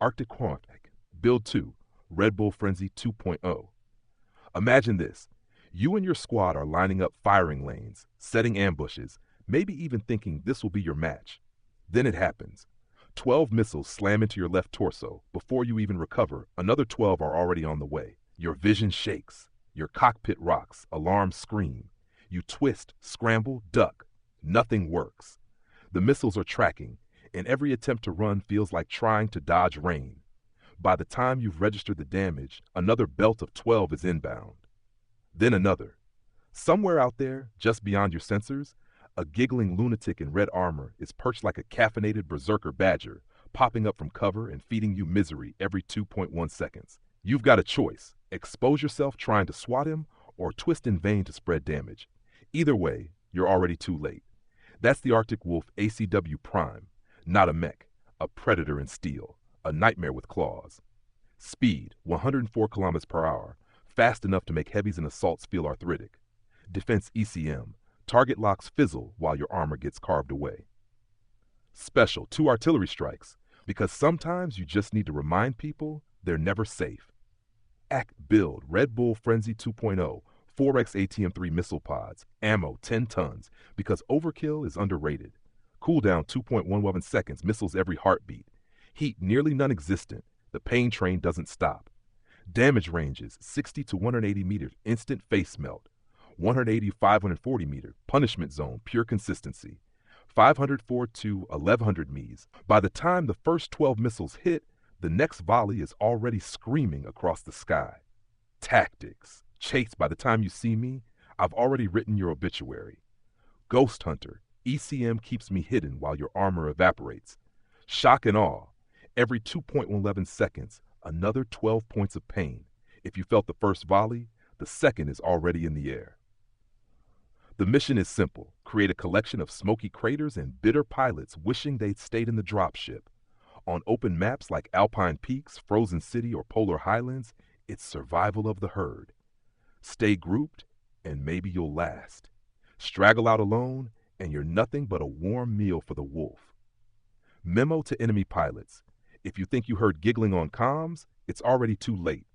Arctic Quantic, Build 2, Red Bull Frenzy 2.0. Imagine this. You and your squad are lining up firing lanes, setting ambushes, maybe even thinking this will be your match. Then it happens. 12 missiles slam into your left torso. Before you even recover, another 12 are already on the way. Your vision shakes. Your cockpit rocks. Alarms scream. You twist, scramble, duck. Nothing works. The missiles are tracking, and every attempt to run feels like trying to dodge rain. By the time you've registered the damage, another belt of 12 is inbound. Then another. Somewhere out there, just beyond your sensors, a giggling lunatic in red armor is perched like a caffeinated berserker badger, popping up from cover and feeding you misery every 2.1 seconds. You've got a choice: expose yourself trying to swat him, or twist in vain to spread damage. Either way, you're already too late. That's the Arctic Wolf ACW-PRIME, not a mech, a predator in steel, a nightmare with claws. Speed, 104 kilometers per hour, fast enough to make heavies and assaults feel arthritic. Defense ECM, target locks fizzle while your armor gets carved away. Special, 2 artillery strikes, because sometimes you just need to remind people they're never safe. Act Build, Red Bull Frenzy 2.0, 4x ATM-3 missile pods, ammo 10 tons, because overkill is underrated. Cooldown 2.11 seconds, missiles every heartbeat. Heat nearly non-existent, the pain train doesn't stop. Damage ranges 60 to 180 meters, instant face melt. 180 to 540 meter, punishment zone, pure consistency. 504 to 1100 ms. By the time the first 12 missiles hit, the next volley is already screaming across the sky. Tactics. Chase, by the time you see me, I've already written your obituary. Ghost Hunter. ECM keeps me hidden while your armor evaporates. Shock and awe. Every 2.11 seconds, another 12 points of pain. If you felt the first volley, the second is already in the air. The mission is simple. Create a collection of smoky craters and bitter pilots wishing they'd stayed in the dropship. On open maps like Alpine Peaks, Frozen City, or Polar Highlands, it's survival of the herd. Stay grouped, and maybe you'll last. Straggle out alone, and you're nothing but a warm meal for the wolf. Memo to enemy pilots. If you think you heard giggling on comms, it's already too late.